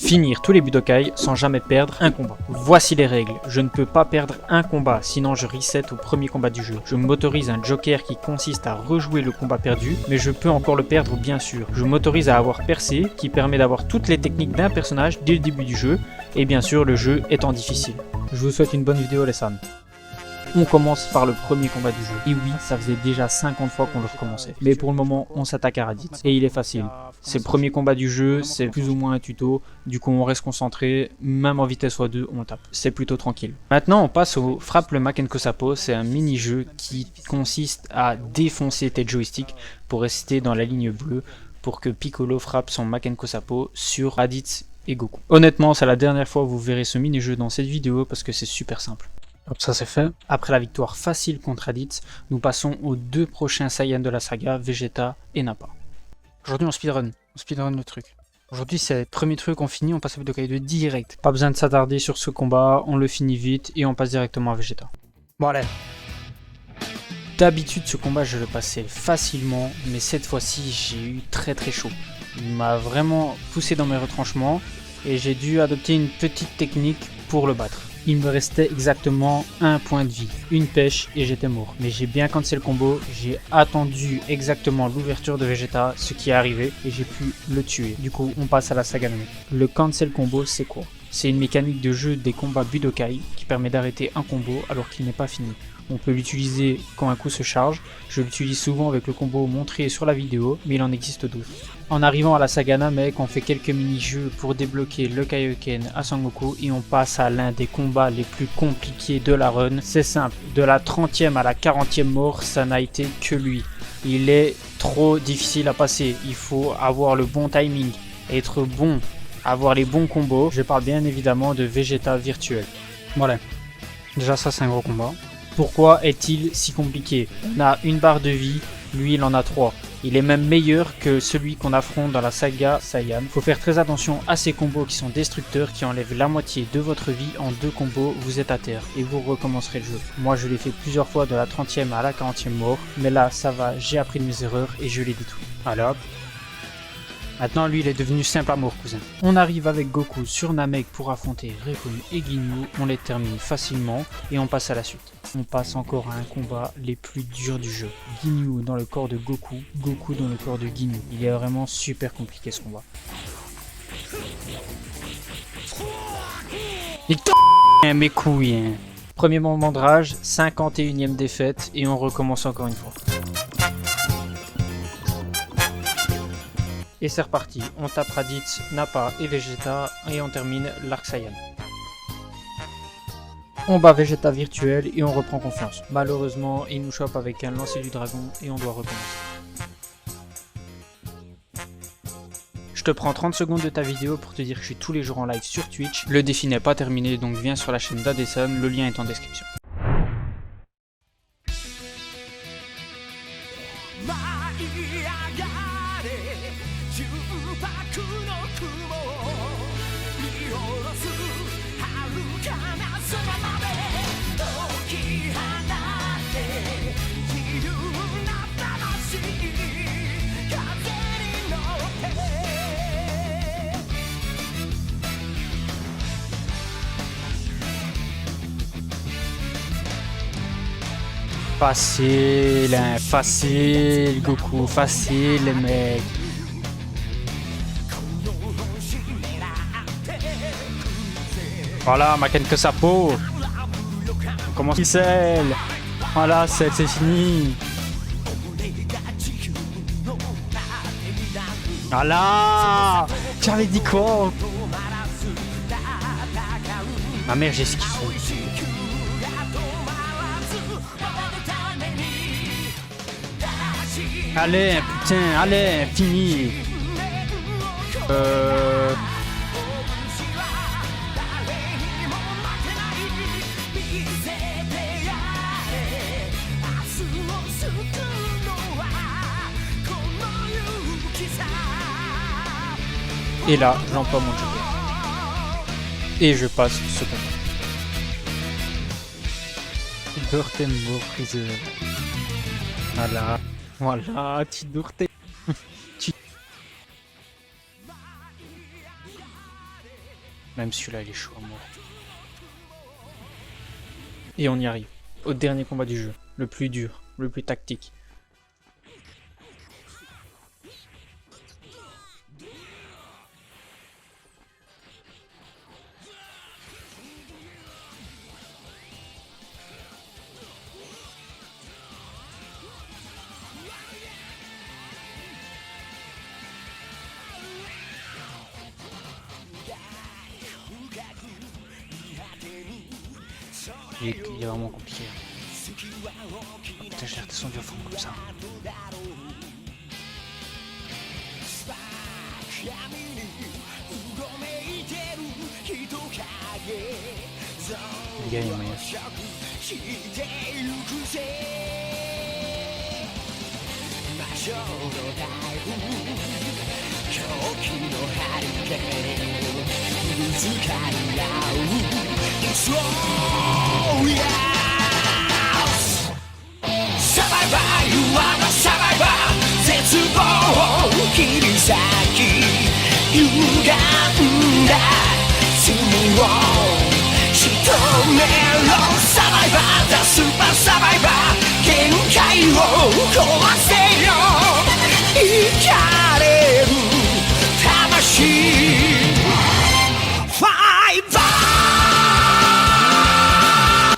Finir tous les Budokai sans jamais perdre un combat. Voici les règles. Je ne peux pas perdre un combat, sinon je reset au premier combat du jeu. Je m'autorise un joker qui consiste à rejouer le combat perdu, mais je peux encore le perdre bien sûr. Je m'autorise à avoir percé, qui permet d'avoir toutes les techniques d'un personnage dès le début du jeu, et bien sûr le jeu étant difficile. Je vous souhaite une bonne vidéo les San. On commence par le premier combat du jeu. Et oui, ça faisait déjà 50 fois qu'on le recommençait. Mais pour le moment, on s'attaque à Raditz. Et il est facile. C'est le premier combat du jeu, c'est plus ou moins un tuto. Du coup, on reste concentré. Même en vitesse x2, on tape. C'est plutôt tranquille. Maintenant, on passe au Frappe le Makenko Sapo. C'est un mini-jeu qui consiste à défoncer tes joysticks pour rester dans la ligne bleue pour que Piccolo frappe son Makenko Sapo sur Raditz et Goku. Honnêtement, c'est la dernière fois que vous verrez ce mini-jeu dans cette vidéo parce que c'est super simple. Hop, ça c'est fait. Après la victoire facile contre Raditz, nous passons aux deux prochains Saiyans de la saga, Vegeta et Nappa. Aujourd'hui on speedrun le truc. Aujourd'hui c'est le premier truc, on finit, on passe au Budokai 2 direct. Pas besoin de s'attarder sur ce combat, on le finit vite et on passe directement à Vegeta. Bon allez. D'habitude ce combat je le passais facilement, mais cette fois-ci j'ai eu très chaud. Il m'a vraiment poussé dans mes retranchements et j'ai dû adopter une petite technique pour le battre. Il me restait exactement un point de vie, une pêche et j'étais mort. Mais j'ai bien cancel le combo, j'ai attendu exactement l'ouverture de Vegeta, ce qui est arrivé, et j'ai pu le tuer. Du coup, on passe à la saga Namek. Le cancel combo, c'est quoi? C'est une mécanique de jeu des combats Budokai qui permet d'arrêter un combo alors qu'il n'est pas fini. On peut l'utiliser quand un coup se charge, je l'utilise souvent avec le combo montré sur la vidéo, mais il en existe d'autres. En arrivant à la saga Namek, on fait quelques mini-jeux pour débloquer le Kaioken à Sangoku et on passe à l'un des combats les plus compliqués de la run. C'est simple, de la 30e à la 40e mort, ça n'a été que lui. Il est trop difficile à passer, il faut avoir le bon timing, être bon, avoir les bons combos. Je parle bien évidemment de Vegeta virtuel. Voilà, déjà ça c'est un gros combat. Pourquoi est-il si compliqué? On a une barre de vie, lui il en a 3. Il est même meilleur que celui qu'on affronte dans la saga Saiyan. Faut faire très attention à ces combos qui sont destructeurs, qui enlèvent la moitié de votre vie. En 2 combos, vous êtes à terre et vous recommencerez le jeu. Moi je l'ai fait plusieurs fois de la 30e à la 40e mort, mais là ça va, j'ai appris de mes erreurs et je l'ai détruit. Allez hop. Maintenant lui il est devenu simple à mort cousin. On arrive avec Goku sur Namek pour affronter Recoome et Ginyu, on les termine facilement et on passe à la suite. On passe encore à un combat les plus durs du jeu. Ginyu dans le corps de Goku, Goku dans le corps de Ginyu. Il est vraiment super compliqué ce combat. Et mes couilles hein. Premier moment de rage, 51e défaite et on recommence encore une fois. Et c'est reparti, on tape Raditz, Nappa et Vegeta et on termine l'arc Saiyan. On bat Vegeta virtuel et on reprend confiance. Malheureusement, il nous chope avec un lancer du dragon et on doit recommencer. Je te prends 30 secondes de ta vidéo pour te dire que je suis tous les jours en live sur Twitch. Le défi n'est pas terminé donc viens sur la chaîne d'Adesan, le lien est en description. Facile, hein, facile Goku, facile les mecs. Voilà, Makenko Sapo. On commence celle. Voilà, c'est fini. Voilà. J'avais dit quoi? Ma mère, j'ai ce qu'il faut. Allez, putain, allez, fini. Et là, j'emploie mon joker. Et je passe ce combat. Dortembo Freezer. Voilà. Voilà, Tidorte. Même celui-là, il est chaud à mort. Et on y arrive. Au dernier combat du jeu. Le plus dur, le plus tactique. Il est vraiment compliqué. Oh, putain, j'ai redescendu à fond comme ça. Les gars, il est moyen.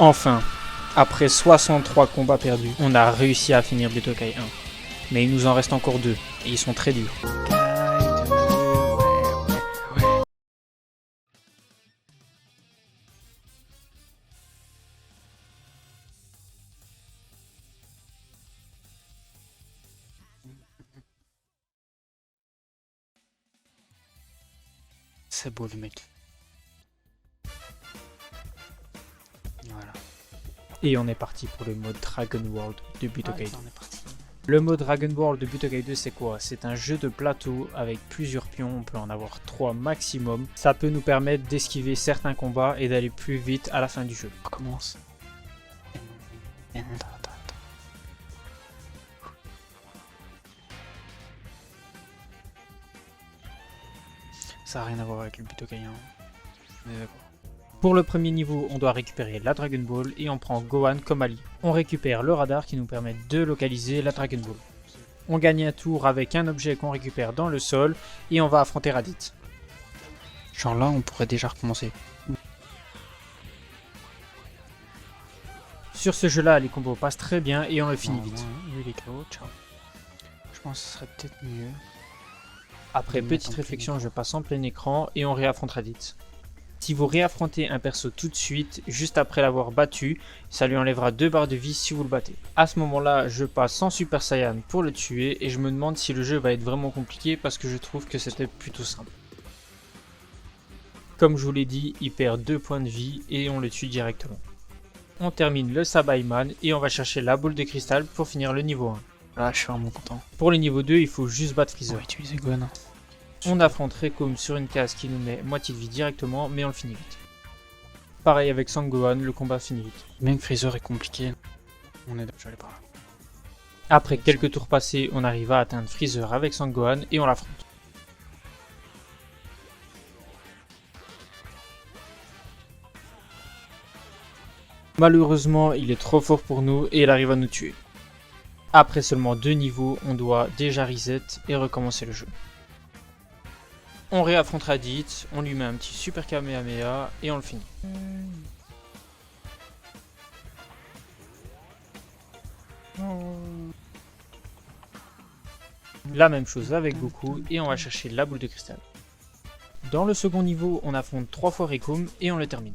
Enfin, après 63 combats perdus, on a réussi à finir Butokai 1. Mais il nous en reste encore 2, et ils sont très durs. C'est beau le mec. Voilà. Et on est parti pour le mode Dragon World de Butokai 2. Le mode Dragon World de Butokai 2, c'est quoi? C'est un jeu de plateau avec plusieurs pions, on peut en avoir 3 maximum. Ça peut nous permettre d'esquiver certains combats et d'aller plus vite à la fin du jeu. On commence. Ça n'a rien à voir avec le Butokai 1. Mais d'accord. Pour le premier niveau, on doit récupérer la Dragon Ball et on prend Gohan comme allié. On récupère le radar qui nous permet de localiser la Dragon Ball. On gagne un tour avec un objet qu'on récupère dans le sol et on va affronter Raditz. Genre là, on pourrait déjà recommencer. Sur ce jeu-là, les combos passent très bien et on le finit vite. Lui, il est KO, ciao. Je pense que ce serait peut-être mieux. Après petite réflexion, je passe en plein écran et on réaffronte Raditz. Si vous réaffrontez un perso tout de suite, juste après l'avoir battu, ça lui enlèvera 2 barres de vie si vous le battez. À ce moment-là, je passe en Super Saiyan pour le tuer et je me demande si le jeu va être vraiment compliqué parce que je trouve que c'était plutôt simple. Comme je vous l'ai dit, il perd 2 points de vie et on le tue directement. On termine le Sabaiman et on va chercher la boule de cristal pour finir le niveau 1. Là, je suis vraiment content. Pour le niveau 2, il faut juste battre Freezer. On va utiliser Gohan. On affronte Recoome sur une case qui nous met moitié de vie directement, mais on le finit vite. Pareil avec Sangohan, le combat finit vite. Même Freezer est compliqué. On est déjà allé par là. Après quelques tours passés, on arrive à atteindre Freezer avec Sangohan et on l'affronte. Malheureusement, il est trop fort pour nous et il arrive à nous tuer. Après seulement 2 niveaux, on doit déjà reset et recommencer le jeu. On réaffronte Raditz, on lui met un petit super Kamehameha et on le finit. La même chose avec Goku et on va chercher la boule de cristal. Dans le second niveau, on affronte 3 fois Recoome et on le termine.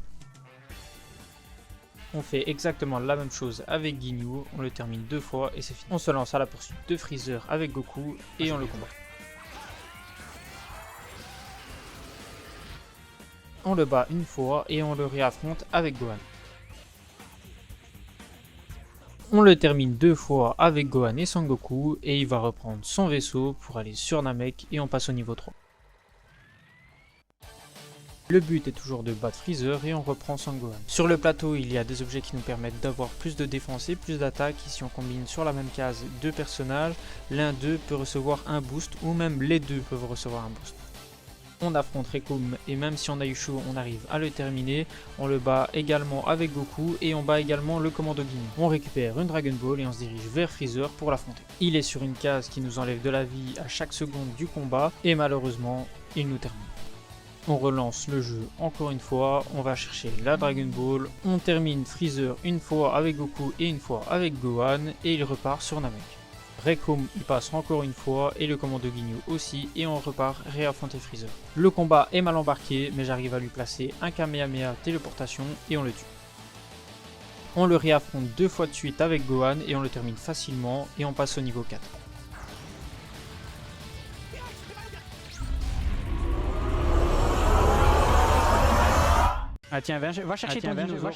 On fait exactement la même chose avec Ginyu, on le termine 2 fois et c'est fini. On se lance à la poursuite de Freezer avec Goku et on le combat. On le bat une fois et on le réaffronte avec Gohan. On le termine 2 fois avec Gohan et Sangoku et il va reprendre son vaisseau pour aller sur Namek et on passe au niveau 3. Le but est toujours de battre Freezer et on reprend Sangohan. Sur le plateau, il y a des objets qui nous permettent d'avoir plus de défense et plus d'attaque. Et si on combine sur la même case 2 personnages, l'un d'eux peut recevoir un boost ou même les deux peuvent recevoir un boost. On affronte Recoome et même si on a eu chaud, on arrive à le terminer. On le bat également avec Goku et on bat également le commando Ginyu. On récupère une Dragon Ball et on se dirige vers Freezer pour l'affronter. Il est sur une case qui nous enlève de la vie à chaque seconde du combat et malheureusement, il nous termine. On relance le jeu encore une fois, on va chercher la Dragon Ball, on termine Freezer une fois avec Goku et une fois avec Gohan et il repart sur Namek. Recoome il passe encore une fois et le commando Ginyu aussi et on repart réaffronter Freezer. Le combat est mal embarqué mais j'arrive à lui placer un Kamehameha téléportation et on le tue. On le réaffronte 2 fois de suite avec Gohan et on le termine facilement et on passe au niveau 4. Ah tiens, va chercher ton dinosaure.